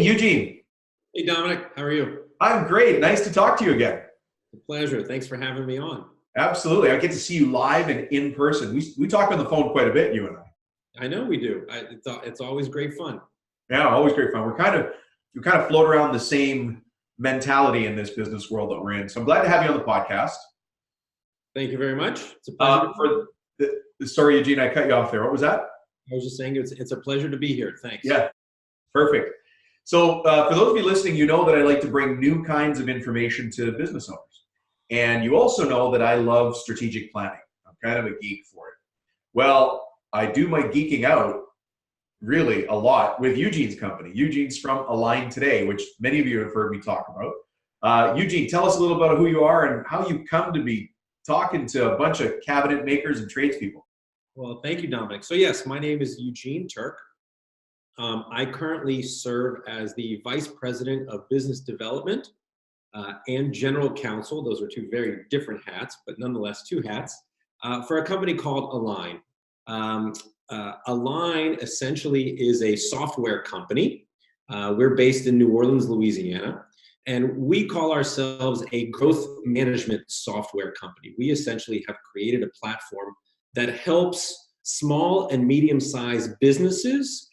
Eugene. Hey, Dominic, how are you? I'm great. Nice to talk to you again. A pleasure. Thanks for having me on. Absolutely. I get to see you live and in person. We talk on the phone quite a bit, you and I. I know we do. It's always great fun. Yeah, always great fun. We kind of float around the same mentality in this business world that we're in. So I'm glad to have you on the podcast. Thank you very much. It's a pleasure. Sorry, Eugene, I cut you off there. What was that? I was just saying it's a pleasure to be here. Thanks. Yeah, perfect. So for those of you listening, you know that I like to bring new kinds of information to business owners. And you also know that I love strategic planning. I'm kind of a geek for it. Well, I do my geeking out really a lot with Eugene's company. Eugene's from Align Today, which many of you have heard me talk about. Eugene, tell us a little about who you are and how you come to be talking to a bunch of cabinet makers and tradespeople. Well, thank you, Dominic. So yes, my name is Eugene Terk. I currently serve as the Vice President of Business Development and General Counsel. Those are two very different hats, but nonetheless two hats, for a company called Align. Align essentially is a software company. We're based in New Orleans, Louisiana, and we call ourselves a growth management software company. We essentially have created a platform that helps small and medium-sized businesses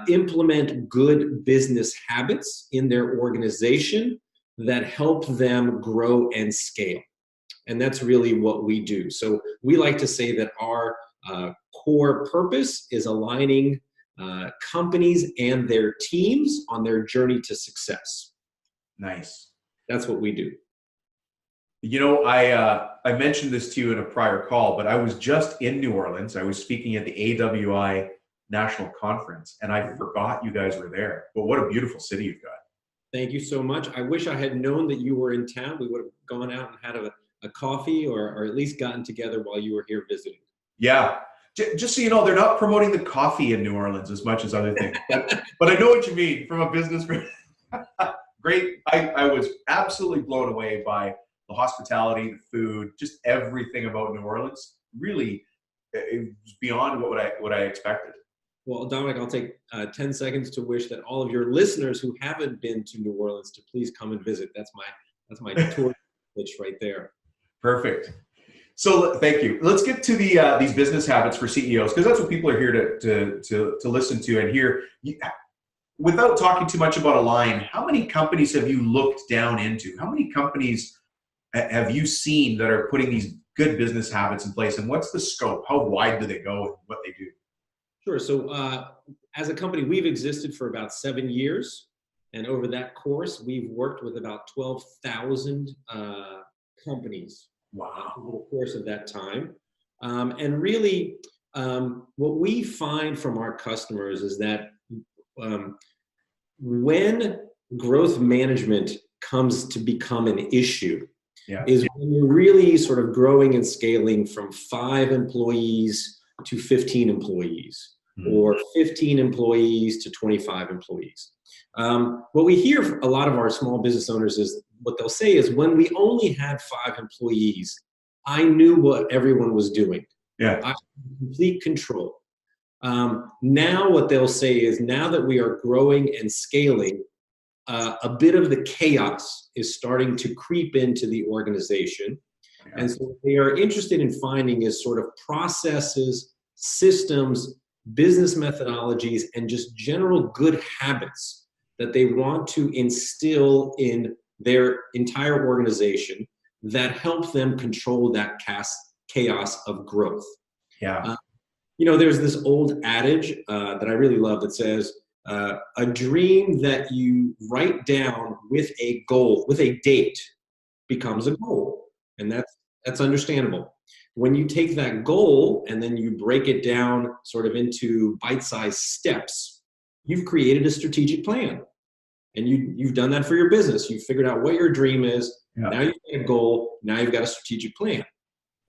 implement good business habits in their organization that help them grow and scale. And that's really what we do. So we like to say that our core purpose is aligning companies and their teams on their journey to success. Nice. That's what we do. You know, I mentioned this to you in a prior call, but I was just in New Orleans. I was speaking at the AWI National Conference, and I forgot you guys were there. But what a beautiful city you've got. Thank you so much. I wish I had known that you were in town. We would have gone out and had a coffee or at least gotten together while you were here visiting. Yeah. Just so you know, they're not promoting the coffee in New Orleans as much as other things. But I know what you mean from a business. Great. I was absolutely blown away by the hospitality, the food, just everything about New Orleans. Really, it was beyond what I expected. Well, Dominic, I'll take 10 seconds to wish that all of your listeners who haven't been to New Orleans to please come and visit. That's my tour pitch right there. Perfect. So thank you. Let's get to these business habits for CEOs, because that's what people are here to listen to and hear. Without talking too much about Align, how many companies have you looked down into? How many companies have you seen that are putting these good business habits in place, and what's the scope? How wide do they go and what they do? Sure. So as a company, we've existed for about 7 years. And over that course, we've worked with about 12,000 companies. Wow. Over the course of that time. And really, what we find from our customers is that when growth management comes to become an issue, is when you're really sort of growing and scaling from 5 employees to 15 employees, or 15 employees to 25 employees. What we hear from a lot of our small business owners is what they'll say is, when we only had 5 employees, I knew what everyone was doing. Yeah. I had complete control. Now what they'll say is, now that we are growing and scaling, a bit of the chaos is starting to creep into the organization. Yeah. And so what they are interested in finding is sort of processes, systems, business methodologies, and just general good habits that they want to instill in their entire organization that help them control that chaos of growth. Yeah. There's this old adage that I really love that says, a dream that you write down with a goal, with a date, becomes a goal. And that's understandable. When you take that goal and then you break it down sort of into bite-sized steps, you've created a strategic plan. And you've done that for your business. You've figured out what your dream is. Yeah. Now you've got a goal. Now you've got a strategic plan.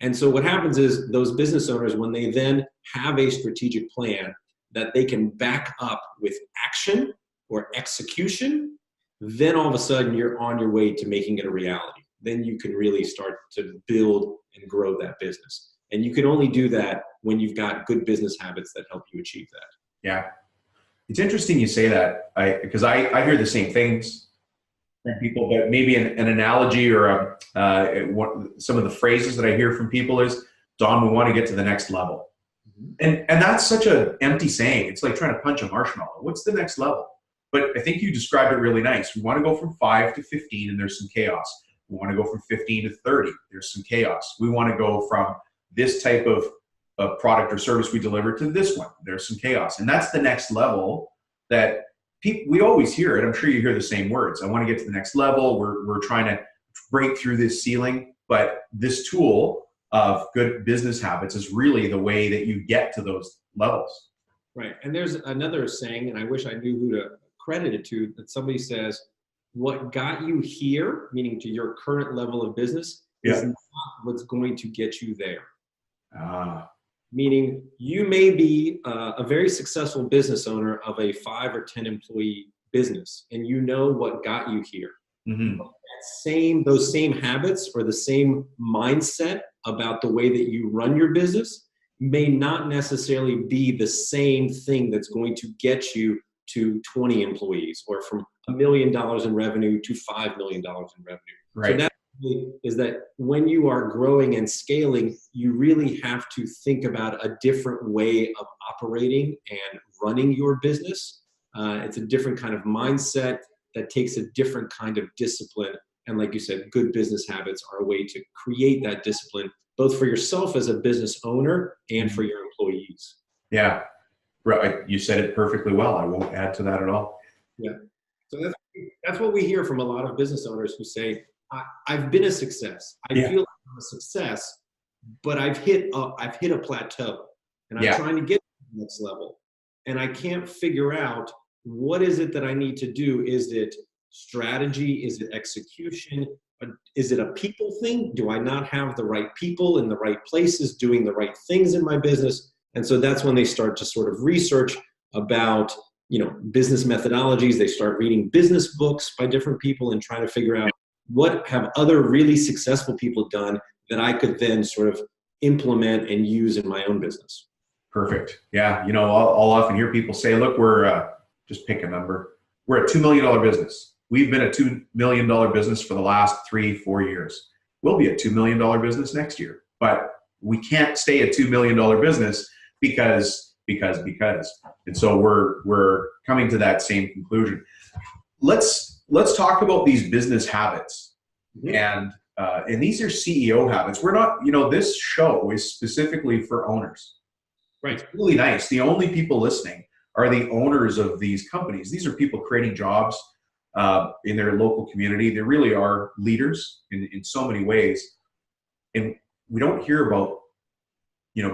And so what happens is, those business owners, when they then have a strategic plan that they can back up with action or execution, then all of a sudden you're on your way to making it a reality. Then you can really start to build and grow that business. And you can only do that when you've got good business habits that help you achieve that. Yeah. It's interesting you say that, because I hear the same things from people, but maybe an analogy or some of the phrases that I hear from people is, Don, we want to get to the next level. And that's such an empty saying. It's like trying to punch a marshmallow. What's the next level? But I think you described it really nice. We want to go from 5 to 15 and there's some chaos. We want to go from 15 to 30. There's some chaos. We want to go from this type of product or service we deliver to this one. There's some chaos. And that's the next level that we always hear it. I'm sure you hear the same words. I want to get to the next level. We're trying to break through this ceiling. But this tool of good business habits is really the way that you get to those levels. Right. And there's another saying, and I wish I knew who to credit it to, that somebody says, what got you here, meaning to your current level of business, is not what's going to get you there. Meaning you may be a very successful business owner of a 5 or 10 employee business, and you know what got you here. Those same habits or the same mindset about the way that you run your business may not necessarily be the same thing that's going to get you to 20 employees or from $1 million in revenue to $5 million in revenue. Right. So that is that when you are growing and scaling, you really have to think about a different way of operating and running your business. It's a different kind of mindset that takes a different kind of discipline. And like you said, good business habits are a way to create that discipline, both for yourself as a business owner and for your employees. Yeah, right. You said it perfectly well. I won't add to that at all. Yeah. So that's what we hear from a lot of business owners who say, I've been a success. I feel like I'm a success, but I've hit a plateau and I'm trying to get to the next level. And I can't figure out, what is it that I need to do? Is it strategy? Is it execution? Is it a people thing? Do I not have the right people in the right places doing the right things in my business? And so that's when they start to sort of research about, business methodologies. They start reading business books by different people and trying to figure out, what have other really successful people done that I could then sort of implement and use in my own business? Perfect. Yeah. I'll often hear people say, look, we're just pick a number. We're a $2 million business. We've been a $2 million business for the last 3-4 years. We'll be a $2 million business next year, but we can't stay a $2 million business because. And so we're coming to that same conclusion. Let's talk about these business habits. And these are CEO habits. We're not, this show is specifically for owners. Right. It's really nice. The only people listening are the owners of these companies. These are people creating jobs in their local community. They really are leaders in so many ways. And we don't hear about,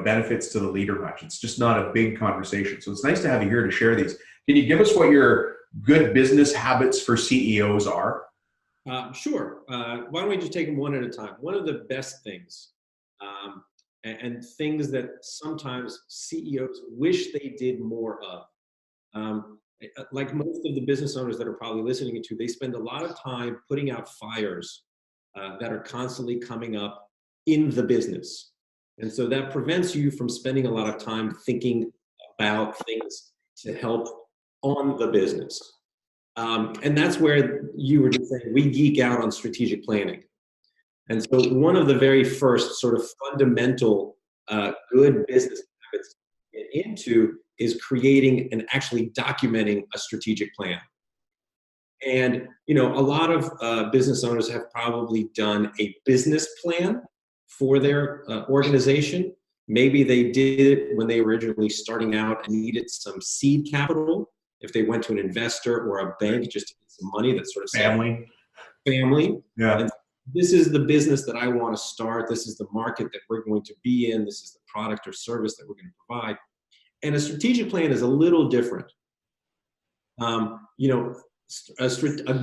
benefits to the leader much. It's just not a big conversation. So it's nice to have you here to share these. Can you give us what your good business habits for CEOs are? Sure. Why don't we just take them one at a time? One of the best things, and things that sometimes CEOs wish they did more of. Like most of the business owners that are probably listening to, they spend a lot of time putting out fires that are constantly coming up in the business. And so that prevents you from spending a lot of time thinking about things to help on the business. And that's where you were just saying, we geek out on strategic planning. And so one of the very first sort of fundamental good business habits to get into is creating and actually documenting a strategic plan. And, a lot of business owners have probably done a business plan for their organization. Maybe they did it when they were originally starting out and needed some seed capital. If they went to an investor or a bank just to get some money, that's sort of family. Yeah. And this is the business that I want to start. This is the market that we're going to be in. This is the product or service that we're going to provide. And a strategic plan is a little different. A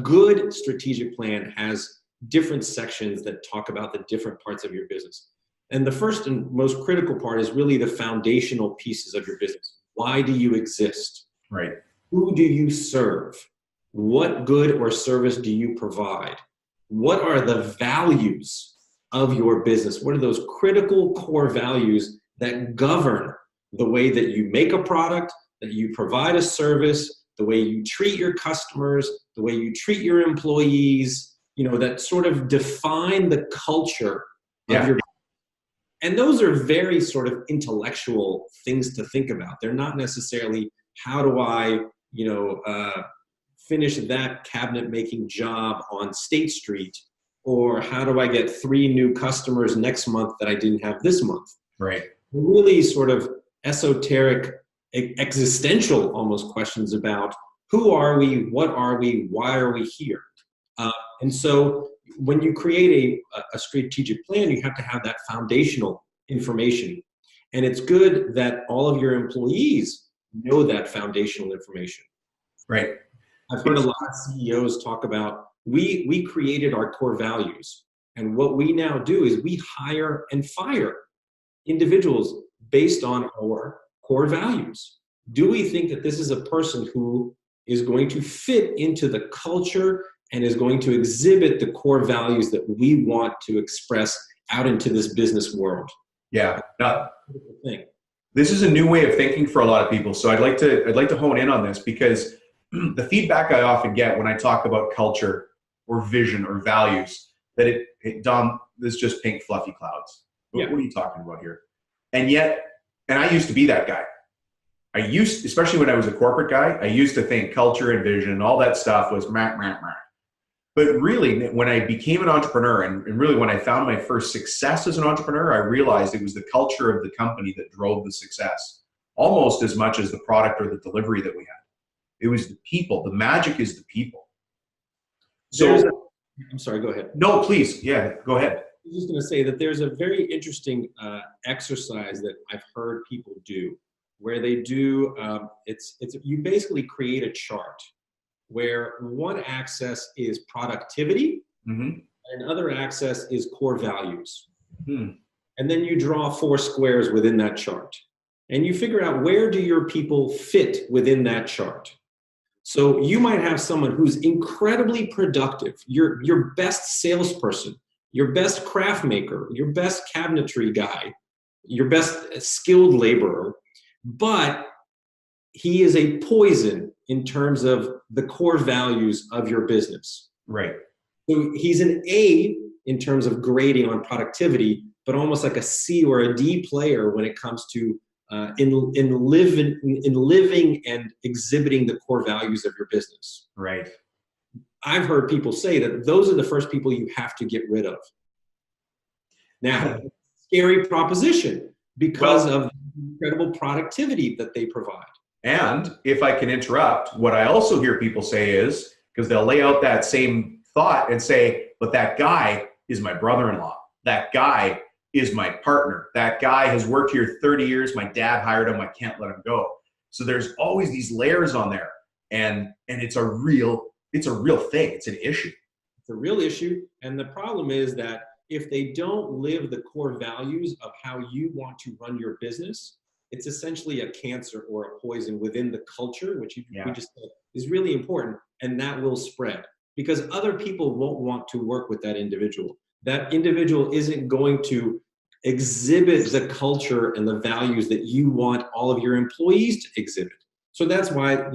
good strategic plan has different sections that talk about the different parts of your business. And the first and most critical part is really the foundational pieces of your business. Why do you exist? Right. Who do you serve? What good or service do you provide? What are the values of your business? What are those critical core values that govern the way that you make a product, that you provide a service, the way you treat your customers, the way you treat your employees, that sort of define the culture of your. And those are very sort of intellectual things to think about. They're not necessarily how do I, finish that cabinet making job on State Street, or how do I get 3 new customers next month that I didn't have this month? Right. Really sort of esoteric, existential almost questions about who are we, what are we, why are we here? And so when you create a strategic plan, you have to have that foundational information. And it's good that all of your employees know that foundational information. Right. I've heard a lot of CEOs talk about, we created our core values. And what we now do is we hire and fire individuals based on our core values. Do we think that this is a person who is going to fit into the culture and is going to exhibit the core values that we want to express out into this business world? Yeah. This is a new way of thinking for a lot of people. So I'd like to hone in on this, because the feedback I often get when I talk about culture or vision or values, that Dom, this is just pink fluffy clouds. What are you talking about here? And I used to be that guy. Especially when I was a corporate guy, I used to think culture and vision and all that stuff was meh. But really, when I became an entrepreneur and really when I found my first success as an entrepreneur, I realized it was the culture of the company that drove the success almost as much as the product or the delivery that we had. It was the people. The magic is the people. So, I'm sorry, go ahead. No, please. Yeah, go ahead. I was just going to say that there's a very interesting exercise that I've heard people do, where they do, you basically create a chart where one axis is productivity and another axis is core values. And then you draw 4 squares within that chart. And you figure out, where do your people fit within that chart? So you might have someone who's incredibly productive, your best salesperson, your best craft maker, your best cabinetry guy, your best skilled laborer, but he is a poison in terms of the core values of your business. Right. So he's an A in terms of grading on productivity, but almost like a C or a D player when it comes to in living and exhibiting the core values of your business. Right. I've heard people say that those are the first people you have to get rid of. Now, scary proposition because of the incredible productivity that they provide. And if I can interrupt, what I also hear people say is, because they'll lay out that same thought and say, but that guy is my brother-in-law. That guy is my partner. That guy has worked here 30 years. My dad hired him. I can't let him go. So there's always these layers on there. And it's a real thing. It's an issue. It's a real issue. And the problem is that if they don't live the core values of how you want to run your business, it's essentially a cancer or a poison within the culture, which we just said is really important. And that will spread because other people won't want to work with that individual. That individual isn't going to exhibit the culture and the values that you want all of your employees to exhibit. So that's why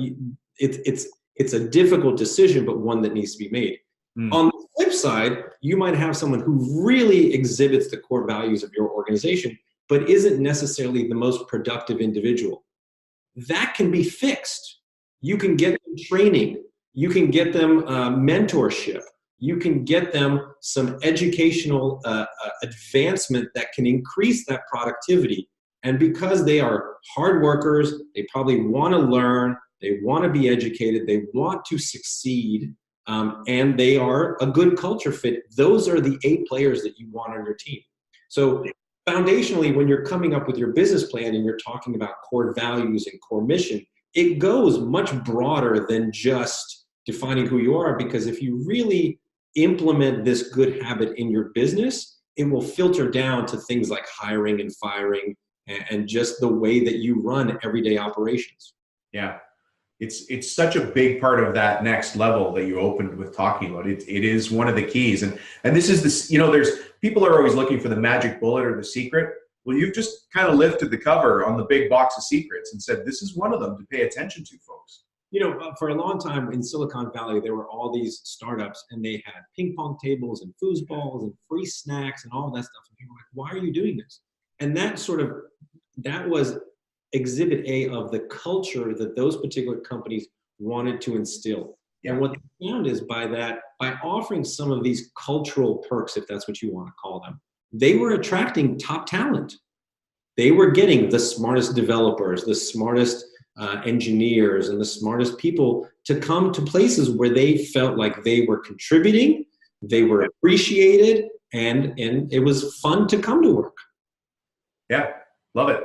it's a difficult decision, but one that needs to be made. On the flip side, you might have someone who really exhibits the core values of your organization, but isn't necessarily the most productive individual. That can be fixed. You can get them training. You can get them mentorship. You can get them some educational advancement that can increase that productivity. And because they are hard workers, they probably want to learn, they want to be educated, they want to succeed, and they are a good culture fit. Those are the 8 players that you want on your team. So foundationally, when you're coming up with your business plan and you're talking about core values and core mission, it goes much broader than just defining who you are, because if you really implement this good habit in your business, it will filter down to things like hiring and firing and just the way that you run everyday operations. Yeah. It's such a big part of that next level that you opened with talking about. It is one of the keys. And this is this, there's people are always looking for the magic bullet or the secret. Well, you've just kind of lifted the cover on the big box of secrets and said, this is one of them to pay attention to, folks. You know, for a long time in Silicon Valley, there were all these startups and they had ping pong tables and foosballs and free snacks and all that stuff. And people were like, why are you doing this? And that was exhibit A of the culture that those particular companies wanted to instill. Yeah. And what they found is by offering some of these cultural perks, if that's what you want to call them, they were attracting top talent. They were getting the smartest developers, the smartest engineers, and the smartest people to come to places where they felt like they were contributing, they were appreciated, and it was fun to come to work. Yeah, love it.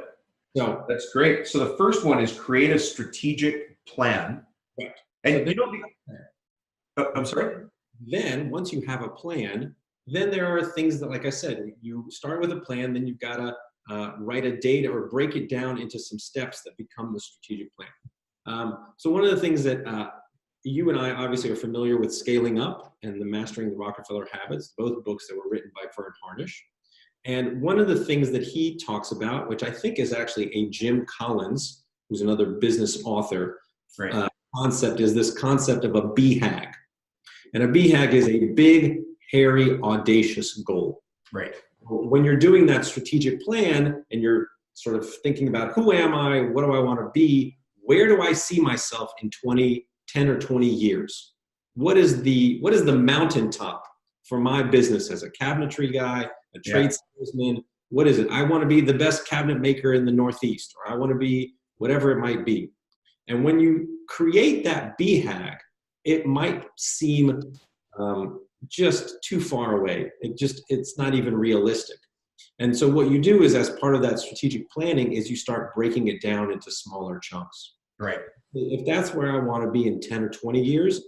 So that's great. So the first one is create a strategic plan. Right. And you don't. I'm sorry. Then once you have a plan, then there are things that, like I said, you start with a plan, then you've got to write a date or break it down into some steps that become the strategic plan. So one of the things that you and I obviously are familiar with, Scaling Up and the Mastering the Rockefeller Habits, both books that were written by Vern Harnish. And one of the things that he talks about, which I think is actually a Jim Collins, who's another business author, right. Concept, is this concept of a BHAG. And a BHAG is a big, hairy, audacious goal. Right. When you're doing that strategic plan and you're sort of thinking about who am I, what do I want to be, where do I see myself in 10 or 20 years? What is the mountaintop for my business as a cabinetry guy, a trade salesman? What is it? I want to be the best cabinet maker in the Northeast, or I want to be whatever it might be. And when you create that BHAG, it might seem just too far away. It's not even realistic. And so what you do is, as part of that strategic planning, is you start breaking it down into smaller chunks. Right. If that's where I want to be in 10 or 20 years,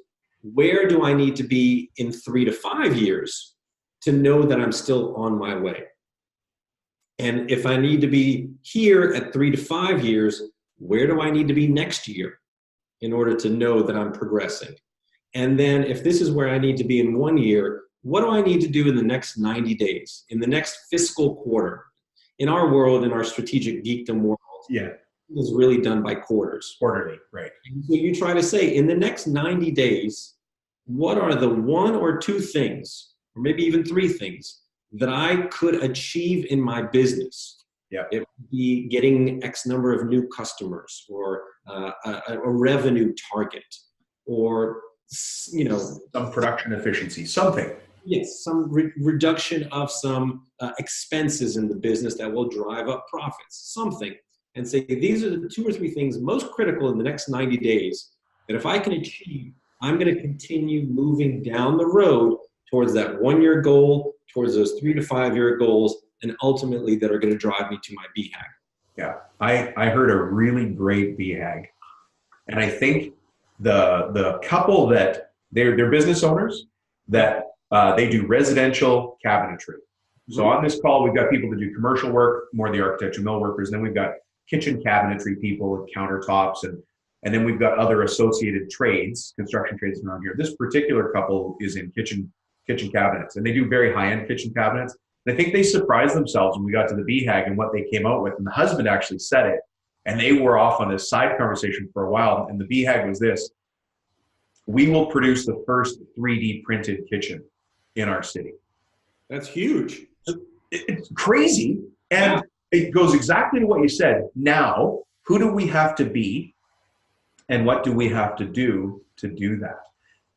where do I need to be in 3 to 5 years to know that I'm still on my way? And if I need to be here at 3 to 5 years, where do I need to be next year in order to know that I'm progressing? And then if this is where I need to be in 1 year, what do I need to do in the next 90 days, in the next fiscal quarter? In our world, in our strategic geekdom world, is really done by quarters. Quarterly, right. And so you try to say, in the next 90 days, what are the 1 or 2 things, or maybe even 3 things, that I could achieve in my business? Yeah. It would be getting X number of new customers, or a revenue target, or some production efficiency, something. Yes, some reduction of some expenses in the business that will drive up profits, something. And say, these are the 2 or 3 things most critical in the next 90 days that if I can achieve, I'm going to continue moving down the road towards that 1-year goal, towards those 3 to 5 year goals, and ultimately that are going to drive me to my BHAG. Yeah, I heard a really great BHAG. And I think the couple that they're business owners that they do residential cabinetry. So on this call, we've got people that do commercial work, more of the architectural mill workers, and then we've got kitchen cabinetry people and countertops, and then we've got other associated trades, construction trades around here. This particular couple is in kitchen cabinets, and they do very high-end kitchen cabinets. And I think they surprised themselves when we got to the BHAG and what they came out with. And the husband actually said it, and they were off on this side conversation for a while. And the BHAG was this: we will produce the first 3D printed kitchen in our city. That's huge. It's crazy. And it goes exactly to what you said. Now, who do we have to be, and what do we have to do that?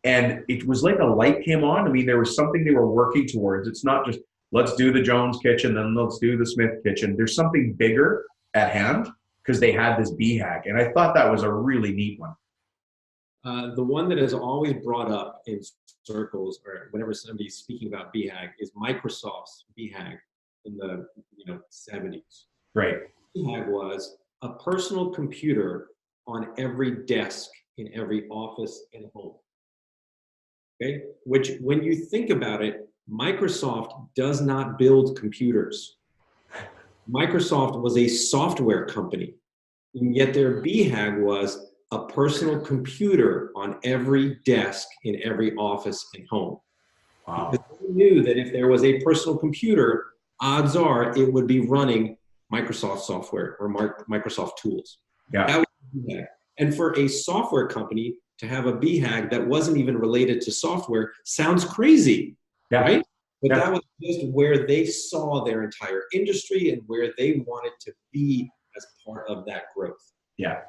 And it was like a light came on. I mean, there was something they were working towards. It's not just, let's do the Jones kitchen, then let's do the Smith kitchen. There's something bigger at hand because they had this BHAG. And I thought that was a really neat one. The one that is always brought up in circles, or whenever somebody's speaking about BHAG, is Microsoft's BHAG in the 70s. Right. BHAG was a personal computer on every desk in every office and home. Okay, which, when you think about it, Microsoft does not build computers. Microsoft was a software company, and yet their BHAG was a personal computer on every desk in every office and home. Wow. Because they knew that if there was a personal computer, odds are it would be running Microsoft software or Microsoft tools. Yeah. That was BHAG. And for a software company to have a BHAG that wasn't even related to software sounds crazy, Yeah. right? But Yeah. that was just where they saw their entire industry and where they wanted to be as part of that growth. Yeah.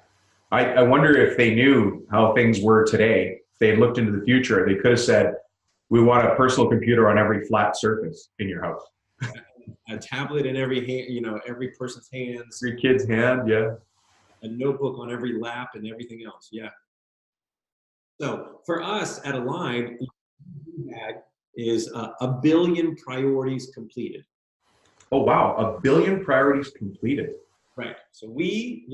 I wonder if they knew how things were today. If they had looked into the future, they could have said, we want a personal computer on every flat surface in your house. A tablet in every hand, every person's hands. Every kid's hand, yeah. A notebook on every lap and everything else, yeah. So for us at Align, is a billion priorities completed. Oh, wow. 1 billion priorities completed. Right. So we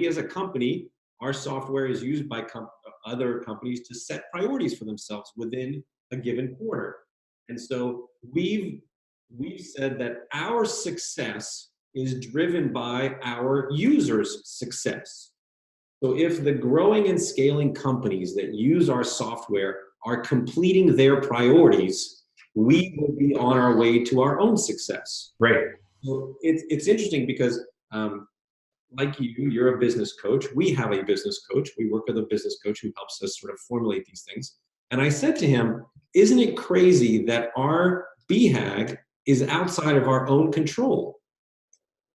as a company, our software is used by other companies to set priorities for themselves within a given quarter. And so we've said that our success is driven by our users' success. So if the growing and scaling companies that use our software are completing their priorities, we will be on our way to our own success. Right. So it's interesting because like you're a business coach. We have a business coach. We work with a business coach who helps us sort of formulate these things. And I said to him, isn't it crazy that our BHAG is outside of our own control?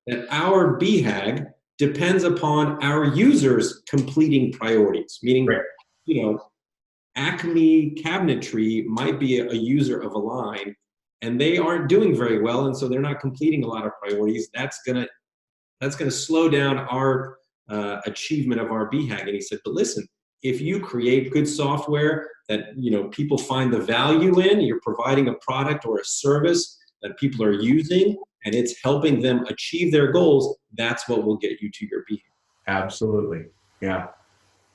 That our BHAG depends upon our users completing priorities, meaning, right. Acme Cabinetry might be a user of Align and they aren't doing very well. And so they're not completing a lot of priorities. That's going to slow down our achievement of our BHAG. And he said, but listen, if you create good software that people find the value in, you're providing a product or a service that people are using, and it's helping them achieve their goals, that's what will get you to your BHAG. Absolutely. Yeah.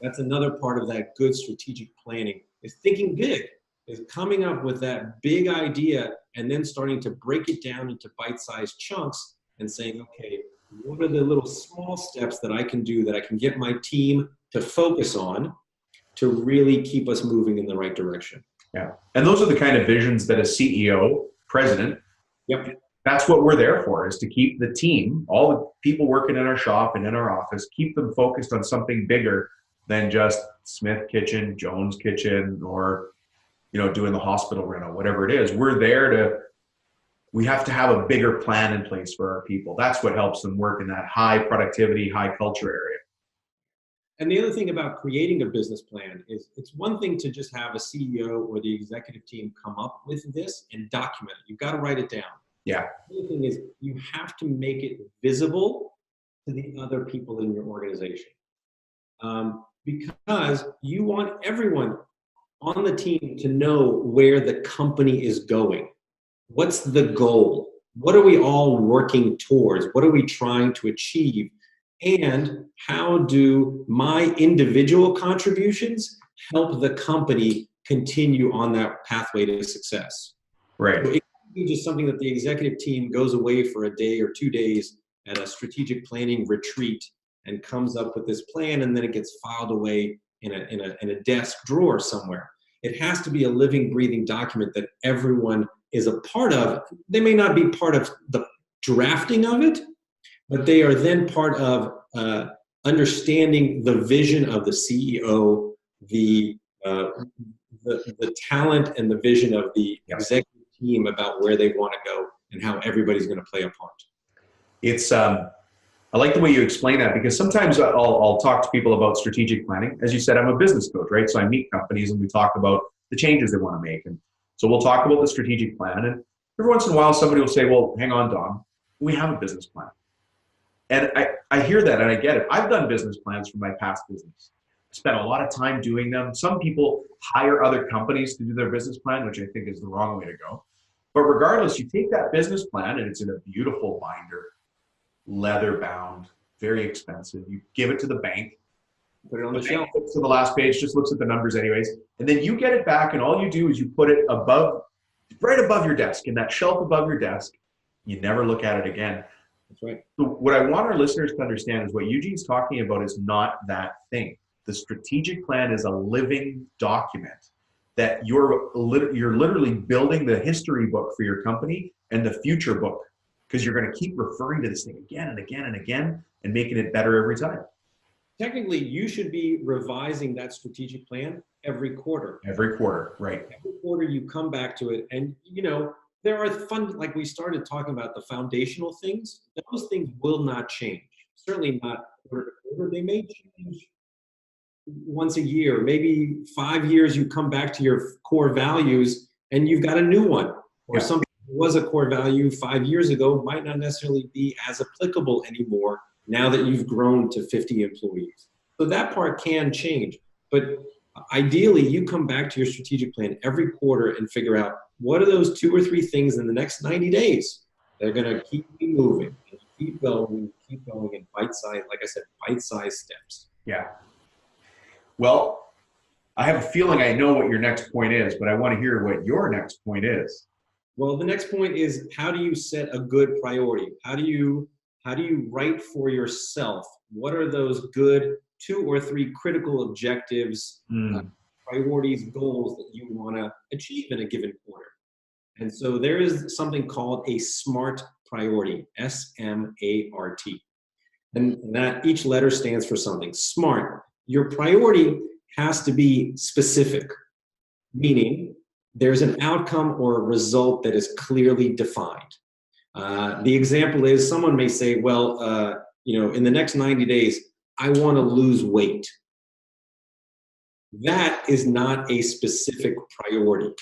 That's another part of that good strategic planning, is thinking big, is coming up with that big idea and then starting to break it down into bite-sized chunks and saying, okay, what are the little small steps that I can do that I can get my team to focus on to really keep us moving in the right direction? Yeah. And those are the kind of visions that a CEO, president, yep. That's what we're there for, is to keep the team, all the people working in our shop and in our office, keep them focused on something bigger than just Smith Kitchen, Jones Kitchen, or doing the hospital rental, whatever it is. We have to have a bigger plan in place for our people. That's what helps them work in that high productivity, high culture area. And the other thing about creating a business plan is it's one thing to just have a CEO or the executive team come up with this and document it. You've got to write it down. Yeah. The other thing is you have to make it visible to the other people in your organization. Because you want everyone on the team to know where the company is going. What's the goal? What are we all working towards? What are we trying to achieve? And how do my individual contributions help the company continue on that pathway to success? Right. So it can be just something that the executive team goes away for a day or 2 days at a strategic planning retreat and comes up with this plan, and then it gets filed away in a desk drawer somewhere. It has to be a living, breathing document that everyone is a part of. They may not be part of the drafting of it, but they are then part of understanding the vision of the CEO, the talent and the vision of the executive team about where they want to go and how everybody's going to play a part. It's I like the way you explain that, because sometimes I'll talk to people about strategic planning. As you said, I'm a business coach, right? So I meet companies and we talk about the changes they want to make. And so we'll talk about the strategic plan. And every once in a while, somebody will say, well, hang on, Don, we have a business plan. And I hear that and I get it. I've done business plans for my past business. I spent a lot of time doing them. Some people hire other companies to do their business plan, which I think is the wrong way to go. But regardless, you take that business plan and it's in a beautiful binder, leather bound, very expensive. You give it to the bank. Put it on the shelf. Flips to the last page, just looks at the numbers anyways. And then you get it back and all you do is you put it right above your desk, in that shelf above your desk. You never look at it again. That's right. So what I want our listeners to understand is what Eugene's talking about is not that thing. The strategic plan is a living document that you're literally building the history book for your company and the future book because you're going to keep referring to this thing again and again and again and making it better every time. Technically, you should be revising that strategic plan every quarter. Every quarter, right. Every quarter you come back to it. And, there are like we started talking about the foundational things. Those things will not change. Certainly not quarter to quarter. They may change once a year, maybe 5 years. You come back to your core values and you've got a new one, or something that was a core value 5 years ago might not necessarily be as applicable anymore now that you've grown to 50 employees. So that part can change. But ideally, you come back to your strategic plan every quarter and figure out what are those 2 or 3 things in the next 90 days that are going to keep me moving and keep going in bite-sized, like I said, bite-sized steps. Yeah. Well, I have a feeling I know what your next point is, but I want to hear what your next point is. Well, the next point is, how do you set a good priority? How do you write for yourself? What are those good 2 or 3 critical objectives, priorities, goals that you want to achieve in a given quarter? And so there is something called a SMART priority, S-M-A-R-T. And that each letter stands for something. SMART. Your priority has to be specific, meaning there's an outcome or a result that is clearly defined. The example is, someone may say, well, in the next 90 days, I want to lose weight. That is not a specific priority.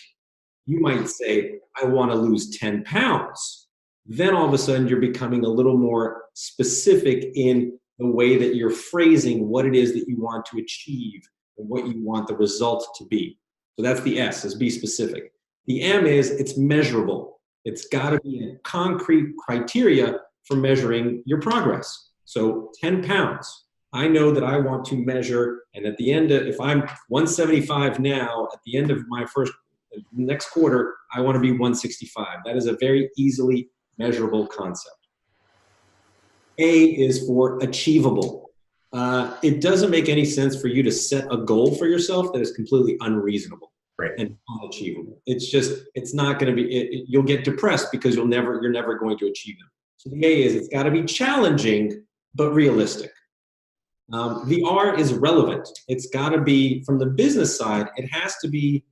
You might say, I want to lose 10 pounds. Then all of a sudden you're becoming a little more specific in the way that you're phrasing what it is that you want to achieve and what you want the result to be. So that's the S, is be specific. The M is, it's measurable. It's got to be a concrete criteria for measuring your progress. So 10 pounds. I know that I want to measure, and at the end of, if I'm 175 now, at the end of my next quarter, I want to be 165. That is a very easily measurable concept. A is for achievable. It doesn't make any sense for you to set a goal for yourself that is completely unreasonable and unachievable. It's not going to be, you'll get depressed because you're never going to achieve them. So the A is, it's got to be challenging, but realistic. The R is relevant. It's got to be, from the business side, it has to be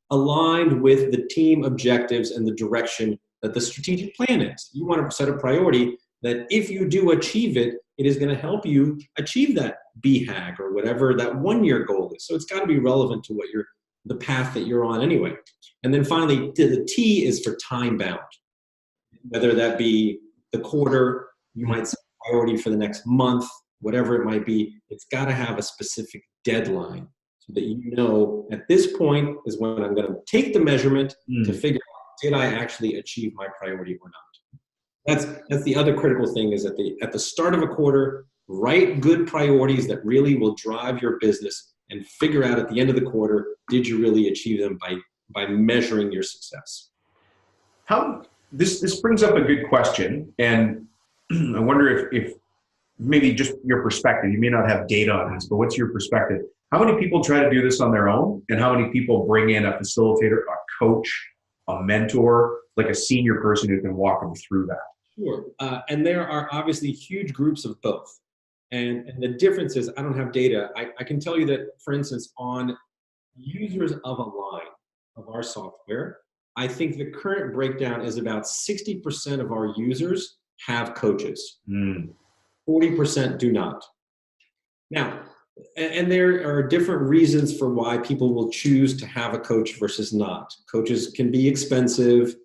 aligned with the team objectives and the direction that the strategic plan is. You want to set a priority that if you do achieve it, it is going to help you achieve that BHAG or whatever that 1-year goal is. So it's got to be relevant to what the path that you're on anyway. And then finally, the T is for time bound. Whether that be the quarter, you might set a priority for the next month, whatever it might be, it's got to have a specific deadline so that you know at this point is when I'm going to take the measurement to figure out, did I actually achieve my priority or not? That's the other critical thing, is at the start of a quarter, write good priorities that really will drive your business, and figure out at the end of the quarter, did you really achieve them by measuring your success? This brings up a good question, and I wonder if maybe just your perspective, you may not have data on this, but what's your perspective? How many people try to do this on their own, and how many people bring in a facilitator, a coach, a mentor, like a senior person who can walk them through that? Sure. And there are obviously huge groups of both. And the difference is, I don't have data. I can tell you that, for instance, on users of a line of our software, I think the current breakdown is about 60% of our users have coaches. 40% do not. Now, and there are different reasons for why people will choose to have a coach versus not. Coaches can be expensive.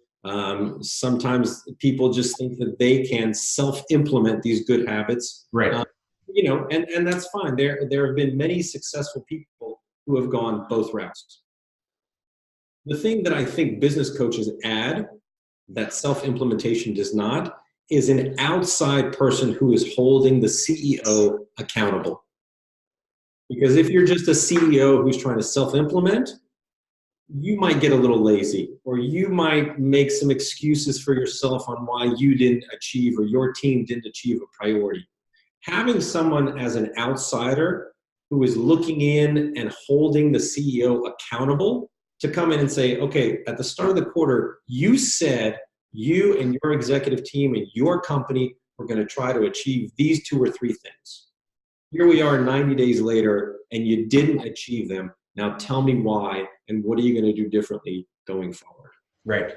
Sometimes people just think that they can self-implement these good habits. Right. And that's fine. There have been many successful people who have gone both routes. The thing that I think business coaches add that self-implementation does not is an outside person who is holding the CEO accountable. Because if you're just a CEO who's trying to self-implement, you might get a little lazy, or you might make some excuses for yourself on why you didn't achieve or your team didn't achieve a priority. Having someone as an outsider who is looking in and holding the CEO accountable to come in and say, okay, at the start of the quarter, you said You and your executive team and your company are going to try to achieve these 2 or 3 things. Here we are 90 days later, and you didn't achieve them. Now tell me why, and what are you going to do differently going forward? Right.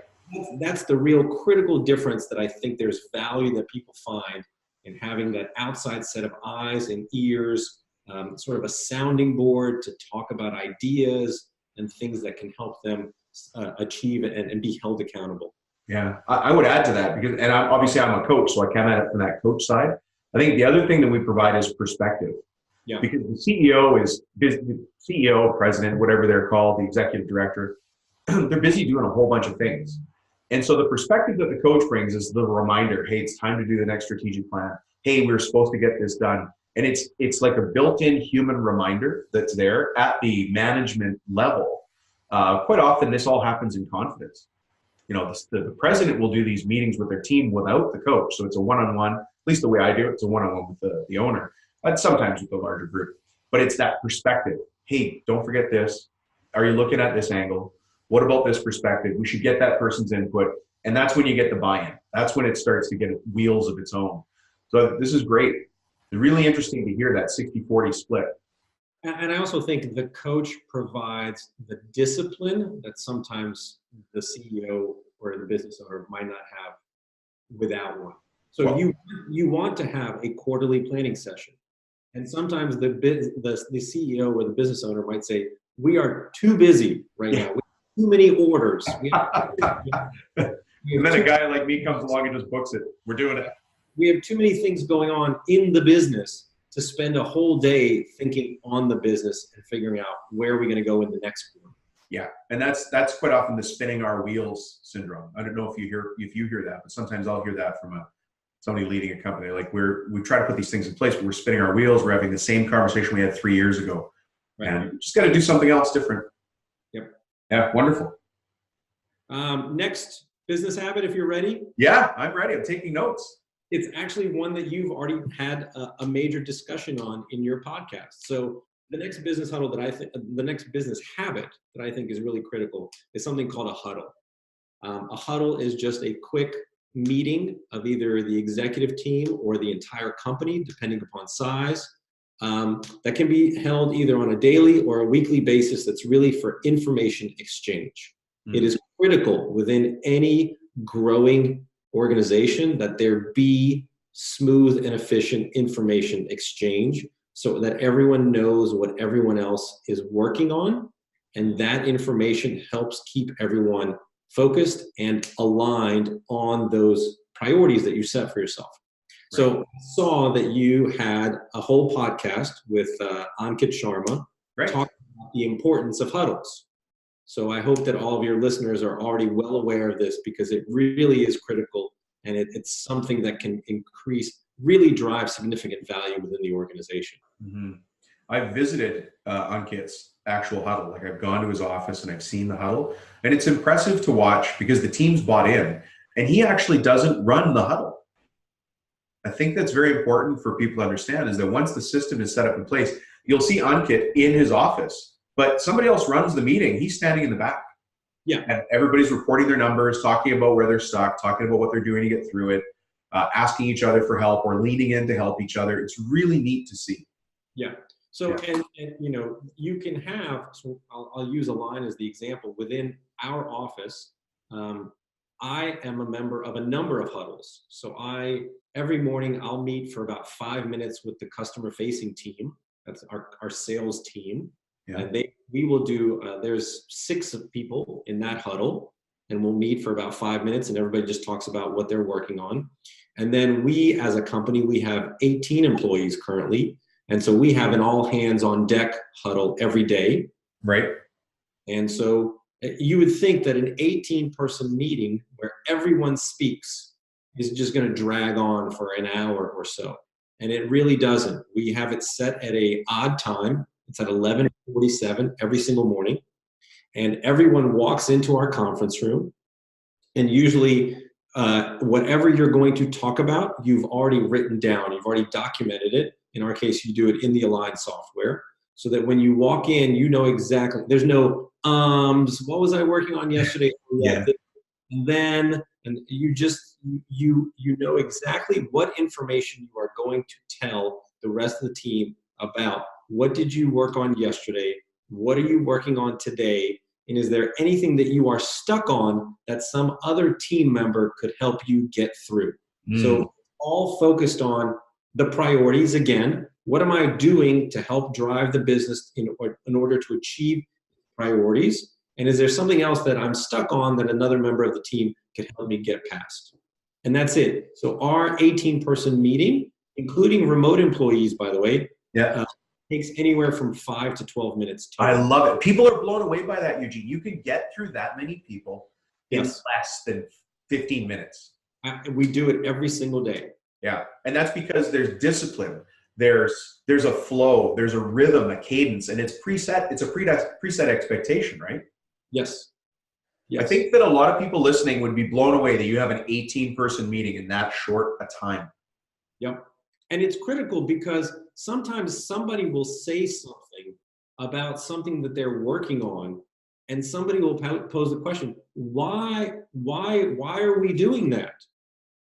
That's the real critical difference that I think there's value that people find in having that outside set of eyes and ears, sort of a sounding board to talk about ideas and things that can help them achieve and be held accountable. Yeah, I would add to that because, and obviously I'm a coach, so I come at it from that coach side. I think the other thing that we provide is perspective. Yeah. Because the CEO is busy, the CEO, president, whatever they're called, the executive director, they're busy doing a whole bunch of things. And so the perspective that the coach brings is the reminder, hey, it's time to do the next strategic plan. Hey, we're supposed to get this done. And it's like a built-in human reminder that's there at the management level. Quite often, this all happens in confidence. You know, the president will do these meetings with their team without the coach. So it's a one-on-one, at least the way I do it, it's a one-on-one with the owner, but sometimes with the larger group. But it's that perspective. Hey, don't forget this. Are you looking at this angle? What about this perspective? We should get that person's input. And that's when you get the buy-in. That's when it starts to get wheels of its own. So this is great. It's really interesting to hear that 60-40 split. And I also think the coach provides the discipline that sometimes the CEO or the business owner might not have without one. So well, you want to have a quarterly planning session. And sometimes the CEO or the business owner might say, we are too busy right now. We have too many orders. And then a guy like me comes along and just books it. We're doing it. We have too many things going on in the business to spend a whole day thinking on the business and figuring out where are we going to go in the next quarter. Yeah, and that's quite often the spinning our wheels syndrome. I don't know if you hear that, but sometimes I'll hear that from somebody leading a company. Like we try to put these things in place, but we're spinning our wheels. We're having the same conversation we had 3 years ago, right. And we just got to do something else different. Yep. Yeah, wonderful. Next business habit, if you're ready. Yeah, I'm ready. I'm taking notes. It's actually one that you've already had a major discussion on in your podcast. So the next business huddle the next business habit that I think is really critical is something called a huddle. A huddle is just a quick meeting of either the executive team or the entire company, depending upon size, that can be held either on a daily or a weekly basis. That's really for information exchange. Mm-hmm. It is critical within any growing organization that there be smooth and efficient information exchange so that everyone knows what everyone else is working on, and that information helps keep everyone focused and aligned on those priorities that you set for yourself. Right. So I saw that you had a whole podcast with Ankit Sharma, right, talking about the importance of huddles. So I hope that all of your listeners are already well aware of this, because it really is critical, and it's something that can really drive significant value within the organization. Mm-hmm. I've visited Ankit's actual huddle. Like, I've gone to his office and I've seen the huddle, and it's impressive to watch because the team's bought in, and he actually doesn't run the huddle. I think that's very important for people to understand, is that once the system is set up in place, you'll see Ankit in his office, but somebody else runs the meeting. He's standing in the back. Yeah. And everybody's reporting their numbers, talking about where they're stuck, talking about what they're doing to get through it, asking each other for help or leaning in to help each other. It's really neat to see. Yeah. So, yeah. And you know, you can have, so I'll use a line as the example. Within our office, I am a member of a number of huddles. So every morning I'll meet for about 5 minutes with the customer facing team. That's our sales team. Yeah. And we will do, there's 6 people in that huddle, and we'll meet for about 5 minutes, and everybody just talks about what they're working on. And then we, as a company, we have 18 employees currently. And so we have an all hands on deck huddle every day. Right. And so you would think that an 18-person meeting where everyone speaks is just going to drag on for an hour or so. And it really doesn't. We have it set at an odd time. It's at 11:47 every single morning. And everyone walks into our conference room. And usually whatever you're going to talk about, you've already written down. You've already documented it. In our case, you do it in the Align software, so that when you walk in, you know exactly. There's no what was I working on yesterday? Yeah. And then And you know exactly what information you are going to tell the rest of the team about what did you work on yesterday, what are you working on today, and is there anything that you are stuck on that some other team member could help you get through? So all focused on the priorities again. What am I doing to help drive the business in order to achieve priorities? And is there something else that I'm stuck on that another member of the team can help me get past? And that's it. So our 18-person meeting, including remote employees, by the way, takes anywhere from 5 to 12 minutes. I love it. People are blown away by that, Eugene. You can get through that many people in less than 15 minutes. We do it every single day. Yeah, and that's because there's discipline. There's a flow. There's a rhythm, a cadence, and it's preset. It's a preset expectation, right? Yes. I think that a lot of people listening would be blown away that you have an 18-person meeting in that short a time. Yep. And it's critical because sometimes somebody will say something about something that they're working on, and somebody will pose the question, why are we doing that?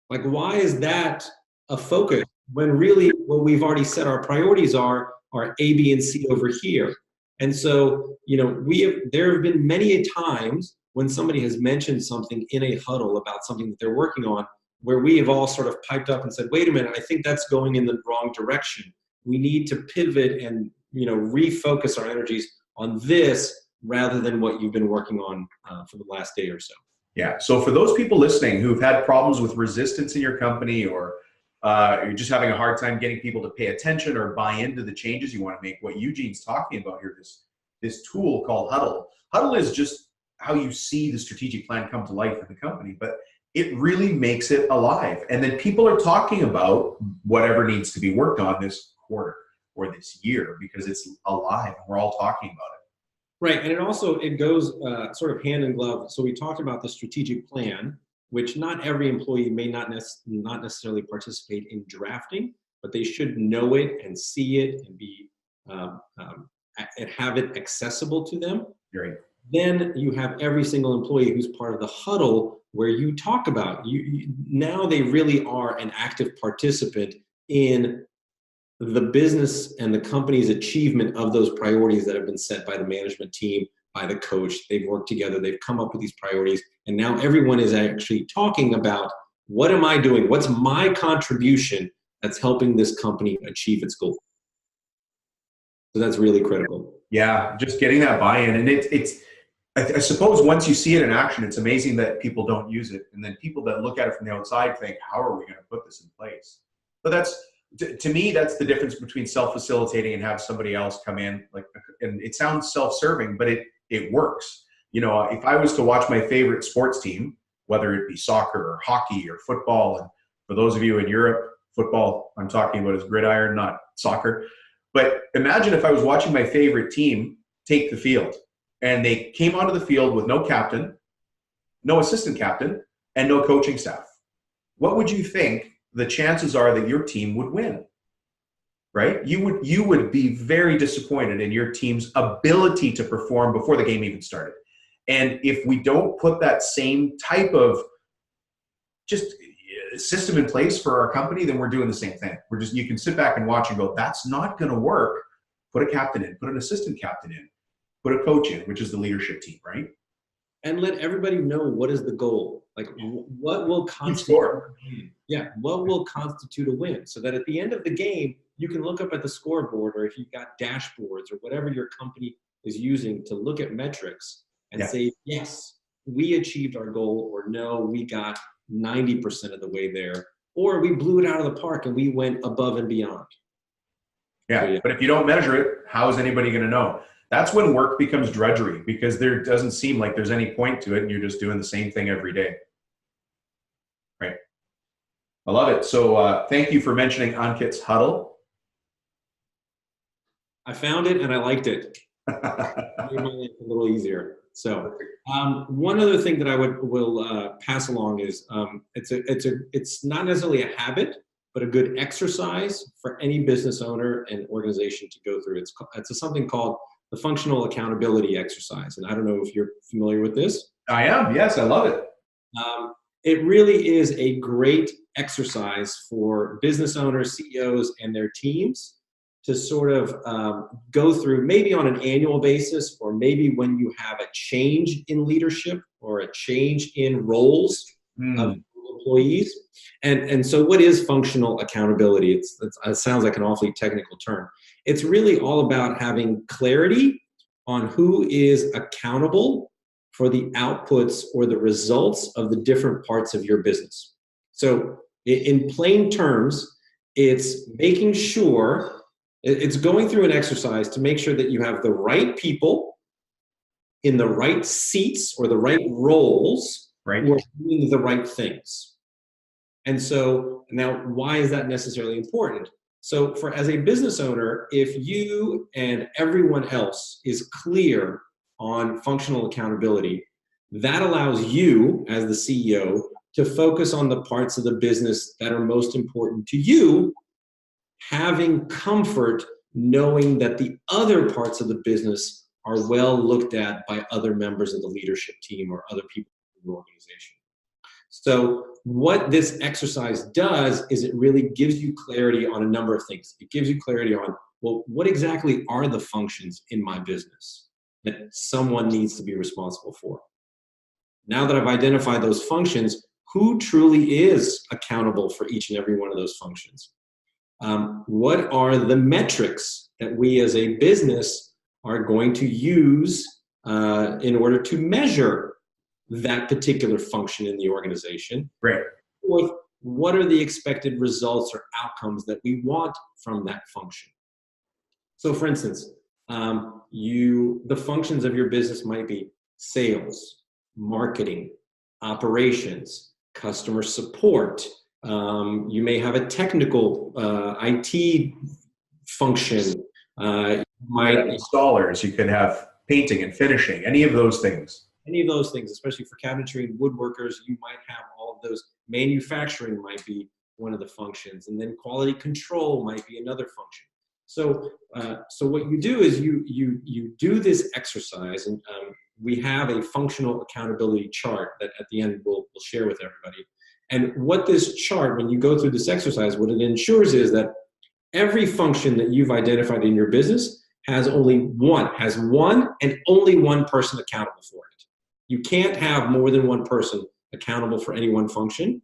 Like, why is that a focus when really what we've already said our priorities are A, B, and C over here? And so, there have been many times when somebody has mentioned something in a huddle about something that they're working on, where we have all sort of piped up and said, wait a minute, I think that's going in the wrong direction. We need to pivot and, refocus our energies on this rather than what you've been working on for the last day or so. Yeah. So for those people listening who've had problems with resistance in your company, or you're just having a hard time getting people to pay attention or buy into the changes you want to make, what Eugene's talking about here, this tool called Huddle. Huddle is just how you see the strategic plan come to life in the company, but it really makes it alive. And then people are talking about whatever needs to be worked on this quarter or this year because it's alive and we're all talking about it. Right, and it goes sort of hand in glove. So we talked about the strategic plan, which not every employee may not necessarily participate in drafting, but they should know it and see it and be and have it accessible to them. Right. Then you have every single employee who's part of the huddle, where you talk about now they really are an active participant in the business and the company's achievement of those priorities that have been set by the management team, by the coach. They've worked together, they've come up with these priorities, and now everyone is actually talking about, what am I doing? What's my contribution that's helping this company achieve its goal? So that's really critical. Yeah, just getting that buy-in. And I suppose once you see it in action, it's amazing that people don't use it. And then people that look at it from the outside think, how are we going to put this in place? But to me, that's the difference between self-facilitating and have somebody else come in. And it sounds self-serving, but it works. If I was to watch my favorite sports team, whether it be soccer or hockey or football, and for those of you in Europe, football I'm talking about is gridiron, not soccer. But imagine if I was watching my favorite team take the field, and they came onto the field with no captain, no assistant captain, and no coaching staff. What would you think the chances are that your team would win? Right? You would be very disappointed in your team's ability to perform before the game even started. And if we don't put that same type of just system in place for our company, then we're doing the same thing. You can sit back and watch and go, that's not going to work. Put a captain in, put an assistant captain in, put a coach in, which is the leadership team, right? And let everybody know what is the goal. Like, what will constitute a win? Yeah, what will constitute a win? So that at the end of the game, you can look up at the scoreboard, or if you've got dashboards or whatever your company is using to look at metrics and say, yes, we achieved our goal, or no, we got 90% of the way there, or we blew it out of the park and we went above and beyond. Yeah, but if you don't measure it, how is anybody going to know? That's when work becomes drudgery, because there doesn't seem like there's any point to it and you're just doing the same thing every day. Right. I love it. So thank you for mentioning Ankit's Huddle. I found it and I liked it. Made my life a little easier. So one other thing that I will pass along is it's not necessarily a habit, but a good exercise for any business owner and organization to go through. It's something called the functional accountability exercise. And I don't know if you're familiar with this. I am. Yes, I love it. It really is a great exercise for business owners, CEOs, and their teams to sort of go through, maybe on an annual basis, or maybe when you have a change in leadership or a change in roles of employees. And so what is functional accountability? It sounds like an awfully technical term. It's really all about having clarity on who is accountable for the outputs or the results of the different parts of your business. So in plain terms, it's making sure, it's going through an exercise to make sure that you have the right people in the right seats or the right roles who are doing the right things. And so now, why is that necessarily important? So as a business owner, if you and everyone else is clear on functional accountability, that allows you as the CEO to focus on the parts of the business that are most important to you, having comfort knowing that the other parts of the business are well looked at by other members of the leadership team or other people in the organization. So what this exercise does is it really gives you clarity on a number of things. It gives you clarity on, well, what exactly are the functions in my business that someone needs to be responsible for? Now that I've identified those functions, who truly is accountable for each and every one of those functions? What are the metrics that we as a business are going to use in order to measure that particular function in the organization? Right. Or what are the expected results or outcomes that we want from that function? So for instance, the functions of your business might be sales, marketing, operations, customer support. You may have a technical IT function. You might have installers. You could have painting and finishing, any of those things. Any of those things, especially for cabinetry and woodworkers, you might have all of those. Manufacturing might be one of the functions, and then quality control might be another function. So what you do is you do this exercise, and we have a functional accountability chart that at the end we'll share with everybody. And what this chart, when you go through this exercise, what it ensures is that every function that you've identified in your business has one and only one person accountable for it. You can't have more than one person accountable for any one function.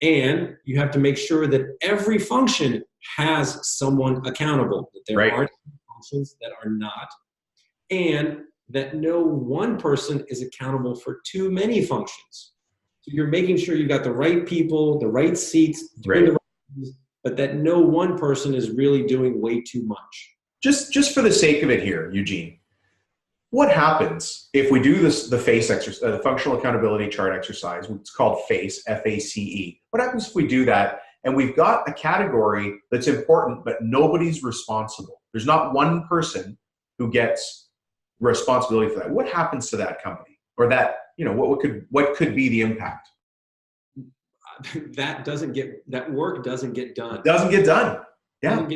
And you have to make sure that every function has someone accountable, that there aren't functions that are not, and that no one person is accountable for too many functions. So you're making sure you've got the right people, the right seats, doing the right things, but that no one person is really doing way too much. Just for the sake of it here, Eugene, what happens if we do the FACE exercise, the functional accountability chart exercise? It's called FACE, F-A-C-E. What happens if we do that and we've got a category that's important, but nobody's responsible? There's not one person who gets responsibility for that. What happens to that company, or that, what could be the impact? That work doesn't get done. Doesn't get done. Yeah.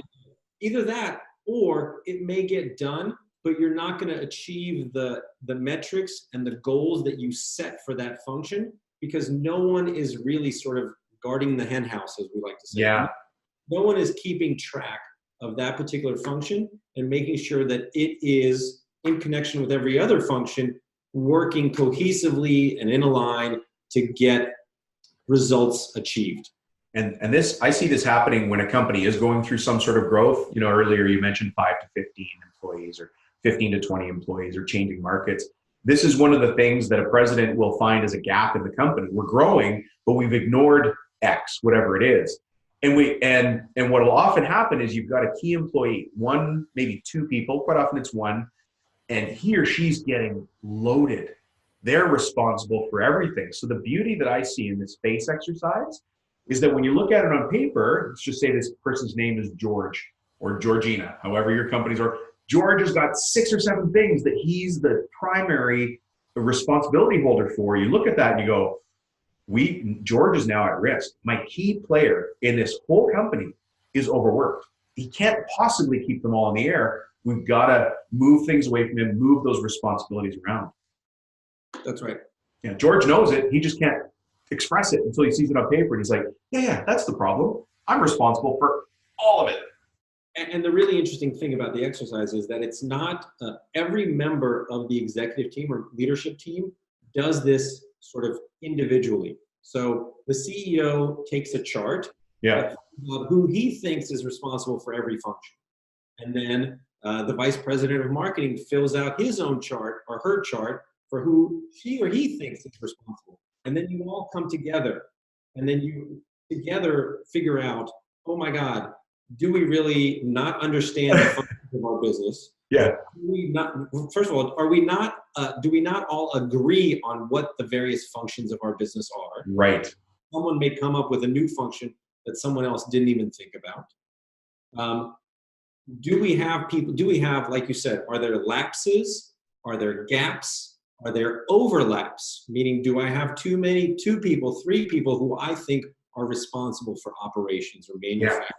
Either that, or it may get done, but you're not going to achieve the metrics and the goals that you set for that function, because no one is really sort of guarding the hen house, as we like to say. Yeah. No one is keeping track of that particular function and making sure that it is in connection with every other function, working cohesively and in a line to get results achieved. And this, I see this happening when a company is going through some sort of growth. Earlier you mentioned 5 to 15 employees, or 15 to 20 employees, or changing markets. This is one of the things that a president will find as a gap in the company. We're growing, but we've ignored X, whatever it is. And what will often happen is you've got a key employee, one, maybe two people, quite often it's one, and he or she's getting loaded. They're responsible for everything. So the beauty that I see in this FACE exercise is that when you look at it on paper, let's just say this person's name is George or Georgina, however your companies are. George has got 6 or 7 things that he's the primary responsibility holder for. You look at that and you go, George is now at risk. My key player in this whole company is overworked. He can't possibly keep them all in the air. We've got to move things away from him, move those responsibilities around. That's right. Yeah, George knows it. He just can't express it until he sees it on paper. And he's like, yeah, that's the problem. I'm responsible for all of it. And the really interesting thing about the exercise is that it's not every member of the executive team or leadership team does this sort of individually. So the CEO takes a chart of who he thinks is responsible for every function. And then the vice president of marketing fills out his own chart or her chart for who she or he thinks is responsible. And then you all come together and then you together figure out, oh my God, do we really not understand the functions of our business? Yeah. Do we not, first of all, do we not all agree on what the various functions of our business are? Right. Someone may come up with a new function that someone else didn't even think about. Do we have, like you said, are there lapses? Are there gaps? Are there overlaps? Meaning, do I have two people, three people who I think are responsible for operations or manufacturing?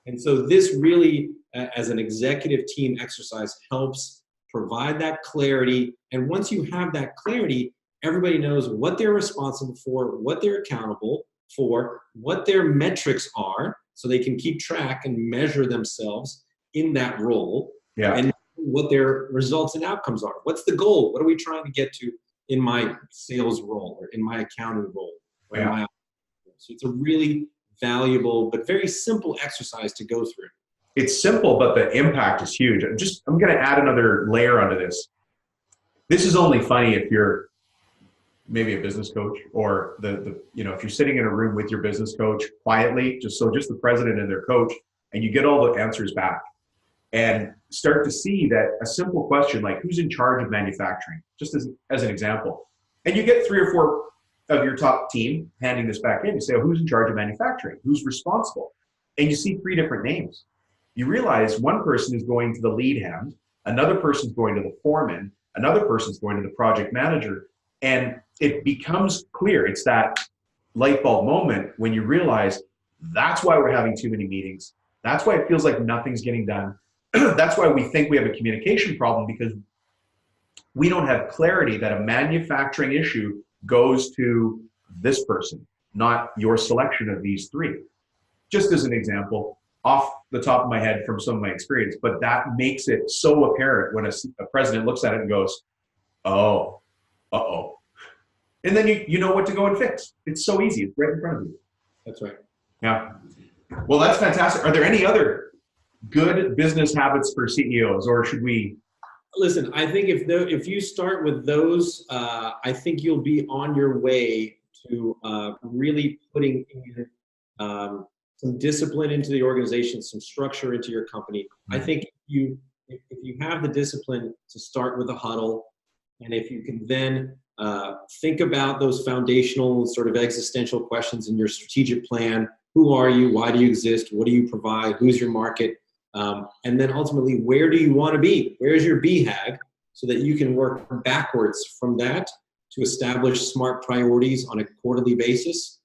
And so this really, as an executive team exercise, helps provide that clarity. And once you have that clarity, everybody knows what they're responsible for, what they're accountable for, what their metrics are, so they can keep track and measure themselves in that role, and what their results and outcomes are. What's the goal? What are we trying to get to in my sales role or in my accounting role? Or in my so it's a really valuable but very simple exercise to go through. It's simple, but the impact is huge. I'm going to add another layer onto this. This is only funny if you're maybe a business coach, or if you're sitting in a room with your business coach quietly, just the president and their coach, and you get all the answers back and start to see that a simple question like who's in charge of manufacturing, just as an example, and you get 3 or 4 of your top team handing this back in, you say, oh, who's in charge of manufacturing? Who's responsible? And you see 3 different names. You realize one person is going to the lead hand, another person's going to the foreman, another person's going to the project manager. And it becomes clear. It's that light bulb moment when you realize that's why we're having too many meetings. That's why it feels like nothing's getting done. That's why we think we have a communication problem, because we don't have clarity that a manufacturing issue goes to this person, not your selection of these 3. Just as an example, off the top of my head from some of my experience, but that makes it so apparent when a president looks at it and goes, oh, uh-oh. And then you know what to go and fix. It's so easy. It's right in front of you. That's right. Yeah. Well, that's fantastic. Are there any other good business habits for CEOs, or should we? Listen, I think if you start with those, I think you'll be on your way to really putting in some discipline into the organization, some structure into your company. I think if you have the discipline to start with a huddle, and if you can then think about those foundational sort of existential questions in your strategic plan: who are you? Why do you exist? What do you provide? Who's your market? And then ultimately, where do you want to be? Where's your BHAG? So that you can work backwards from that to establish smart priorities on a quarterly basis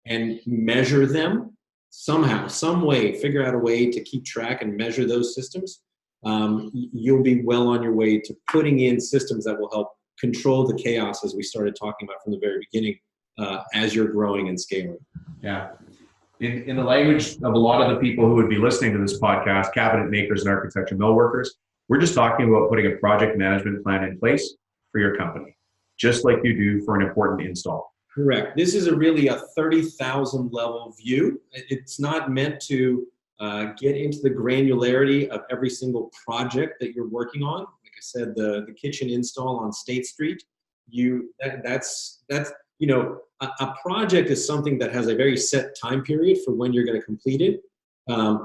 and measure them somehow, some way, figure out a way to keep track and measure those systems. You'll be well on your way to putting in systems that will help control the chaos, as we started talking about from the very beginning, as you're growing and scaling. Yeah. In the language of a lot of the people who would be listening to this podcast, cabinet makers and architecture millworkers, we're just talking about putting a project management plan in place for your company, just like you do for an important install. Correct. This is really a 30,000 level view. It's not meant to get into the granularity of every single project that you're working on. Like I said, the kitchen install on State Street, a project is something that has a very set time period for when you're going to complete it.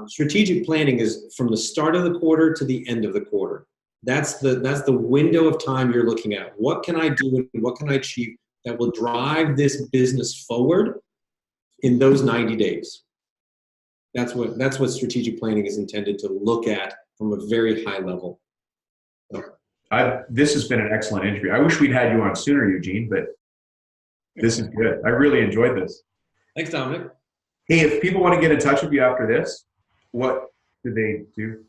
Strategic planning is from the start of the quarter to the end of the quarter. That's the window of time you're looking at. What can I do and what can I achieve that will drive this business forward in those 90 days? That's what strategic planning is intended to look at from a very high level. So. This has been an excellent interview. I wish we'd had you on sooner, Eugene, but this is good. I really enjoyed this. Thanks, Dominic. Hey, if people want to get in touch with you after this, what do they do?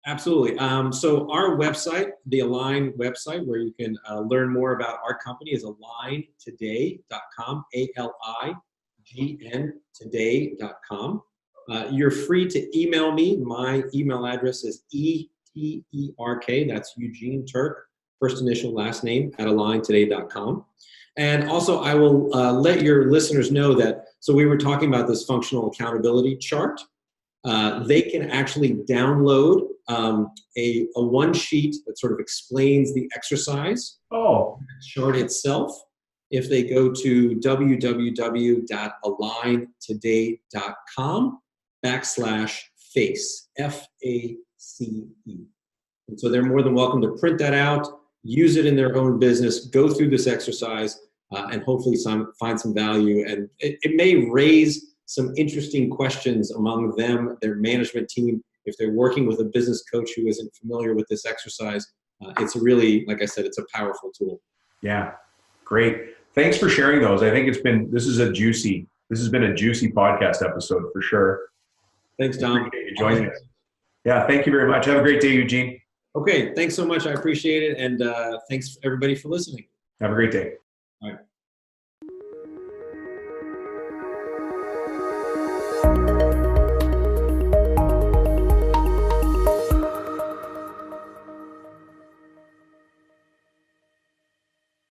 Absolutely. So our website, the Align website, where you can learn more about our company, is aligntoday.com, ALIGN today.com. You're free to email me. My email address is ETERK, that's Eugene Terk, first initial, last name, at aligntoday.com. And also, I will let your listeners know that, so we were talking about this functional accountability chart. They can actually download a one sheet that sort of explains the exercise chart itself. If they go to www.aligntoday.com/FACE, FACE. And so they're more than welcome to print that out, use it in their own business, go through this exercise, and hopefully find some value. And it may raise some interesting questions among them, their management team. If they're working with a business coach who isn't familiar with this exercise, it's really, like I said, it's a powerful tool. Yeah, great. Thanks for sharing those. I think this has been a juicy podcast episode for sure. Thanks, Tom. I appreciate you joining us. Yeah, thank you very much. Have a great day, Eugene. Okay, thanks so much. I appreciate it. And thanks everybody for listening. Have a great day.